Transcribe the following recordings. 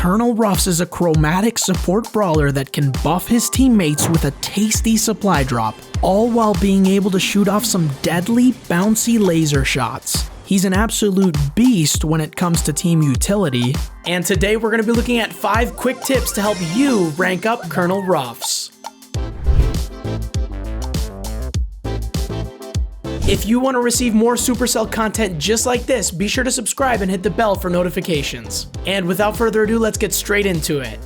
Colonel Ruffs is a chromatic support brawler that can buff his teammates with a tasty supply drop, all while being able to shoot off some deadly, bouncy laser shots. He's an absolute beast when it comes to team utility, and today we're going to be looking at 5 quick tips to help you rank up Colonel Ruffs. If you want to receive more Supercell content just like this, be sure to subscribe and hit the bell for notifications. And without further ado, let's get straight into it.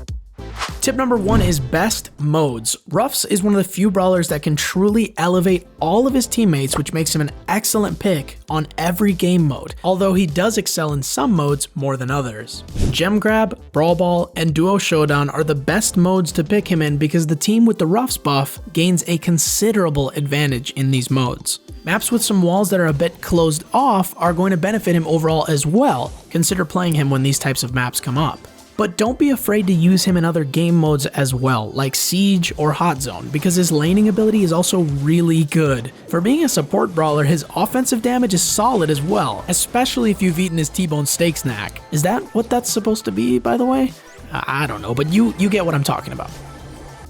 Tip number 1 is best modes. Ruffs is one of the few brawlers that can truly elevate all of his teammates, which makes him an excellent pick on every game mode, although he does excel in some modes more than others. Gem Grab, Brawl Ball, and Duo Showdown are the best modes to pick him in because the team with the Ruffs buff gains a considerable advantage in these modes. Maps with some walls that are a bit closed off are going to benefit him overall as well. Consider playing him when these types of maps come up. But don't be afraid to use him in other game modes as well, like Siege or Hot Zone, because his laning ability is also really good. For being a support brawler, his offensive damage is solid as well, especially if you've eaten his T-bone steak snack. Is that what that's supposed to be, by the way? I don't know, but you get what I'm talking about.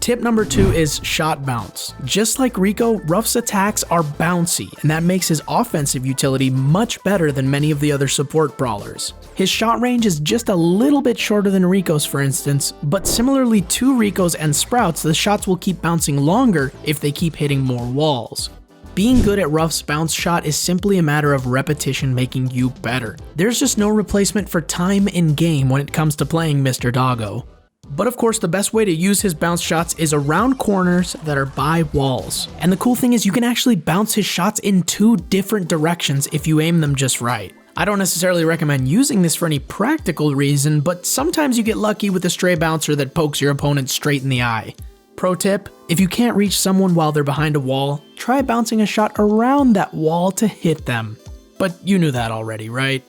Tip number 2 is shot bounce. Just like Rico, Ruffs' attacks are bouncy, and that makes his offensive utility much better than many of the other support brawlers. His shot range is just a little bit shorter than Rico's, for instance, but similarly to Rico's and Sprout's, the shots will keep bouncing longer if they keep hitting more walls. Being good at Ruffs' bounce shot is simply a matter of repetition making you better. There's just no replacement for time in game when it comes to playing Mr. Doggo. But of course, the best way to use his bounce shots is around corners that are by walls. And the cool thing is you can actually bounce his shots in 2 different directions if you aim them just right. I don't necessarily recommend using this for any practical reason, but sometimes you get lucky with a stray bouncer that pokes your opponent straight in the eye. Pro tip, if you can't reach someone while they're behind a wall, try bouncing a shot around that wall to hit them. But you knew that already, right?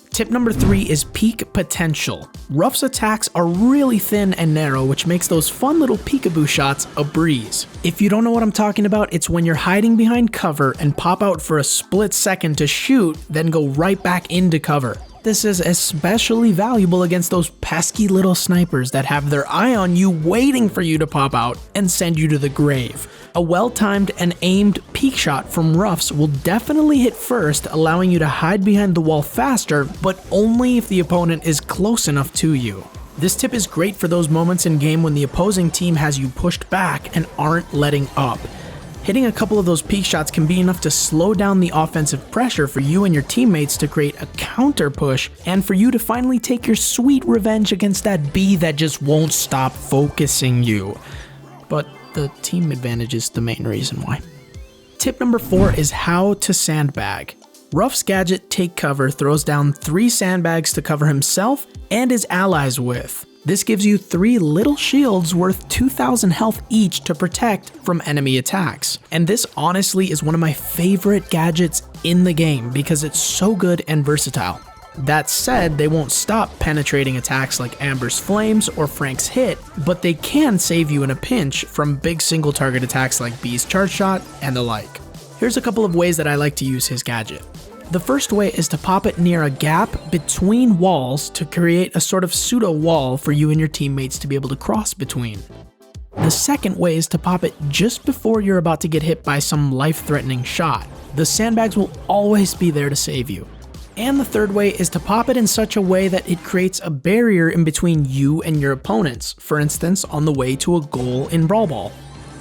Tip number 3 is peak potential. Ruffs' attacks are really thin and narrow, which makes those fun little peekaboo shots a breeze. If you don't know what I'm talking about, it's when you're hiding behind cover and pop out for a split second to shoot, then go right back into cover. This is especially valuable against those pesky little snipers that have their eye on you waiting for you to pop out and send you to the grave. A well-timed and aimed peek shot from Ruffs will definitely hit first, allowing you to hide behind the wall faster, but only if the opponent is close enough to you. This tip is great for those moments in game when the opposing team has you pushed back and aren't letting up. Hitting a couple of those peek shots can be enough to slow down the offensive pressure for you and your teammates to create a counter push and for you to finally take your sweet revenge against that bee that just won't stop focusing you. But the team advantage is the main reason why. Tip number 4 is how to sandbag. Ruffs' gadget Take Cover throws down 3 sandbags to cover himself and his allies with. This gives you 3 little shields worth 2,000 health each to protect from enemy attacks. And this honestly is one of my favorite gadgets in the game because it's so good and versatile. That said, they won't stop penetrating attacks like Amber's Flames or Frank's Hit, but they can save you in a pinch from big single target attacks like Bee's Charge Shot and the like. Here's a couple of ways that I like to use his gadget. The first way is to pop it near a gap between walls to create a sort of pseudo wall for you and your teammates to be able to cross between. The second way is to pop it just before you're about to get hit by some life-threatening shot. The sandbags will always be there to save you. And the third way is to pop it in such a way that it creates a barrier in between you and your opponents, for instance on the way to a goal in Brawl Ball.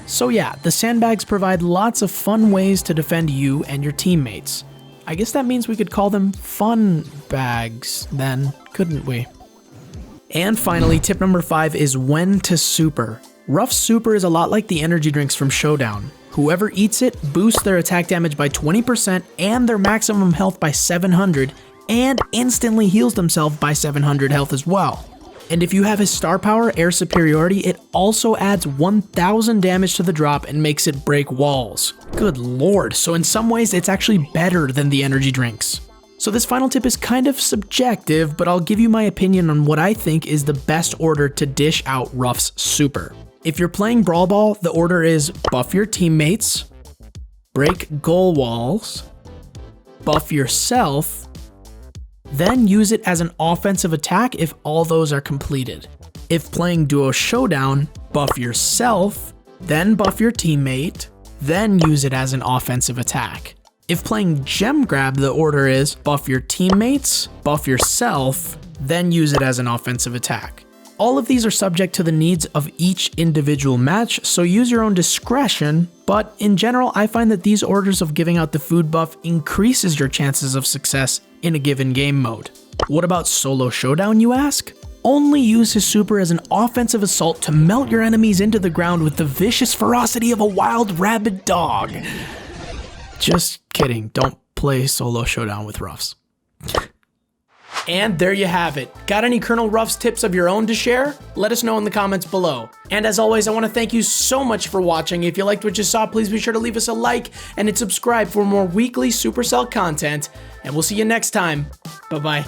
So yeah, the sandbags provide lots of fun ways to defend you and your teammates. I guess that means we could call them fun bags then, couldn't we? And finally, tip number 5 is when to super. Ruffs' super is a lot like the energy drinks from Showdown. Whoever eats it boosts their attack damage by 20% and their maximum health by 700, and instantly heals themselves by 700 health as well. And if you have his star power, Air Superiority, it also adds 1000 damage to the drop and makes it break walls. Good lord, so in some ways it's actually better than the energy drinks. So this final tip is kind of subjective, but I'll give you my opinion on what I think is the best order to dish out Ruffs' super. If you're playing Brawl Ball, the order is buff your teammates, break goal walls, buff yourself, then use it as an offensive attack if all those are completed. If playing duo showdown, buff yourself, then buff your teammate, then use it as an offensive attack. If playing gem grab, the order is buff your teammates, buff yourself, then use it as an offensive attack. All of these are subject to the needs of each individual match, so use your own discretion, but in general, I find that these orders of giving out the food buff increases your chances of success in a given game mode. What about solo showdown, you ask? Only use his super as an offensive assault to melt your enemies into the ground with the vicious ferocity of a wild rabid dog. Just kidding, don't play solo showdown with Ruffs. And there you have it. Got any Colonel Ruffs tips of your own to share? Let us know in the comments below. And as always, I want to thank you so much for watching. If you liked what you saw, please be sure to leave us a like and hit subscribe for more weekly Supercell content. And we'll see you next time. Bye-bye.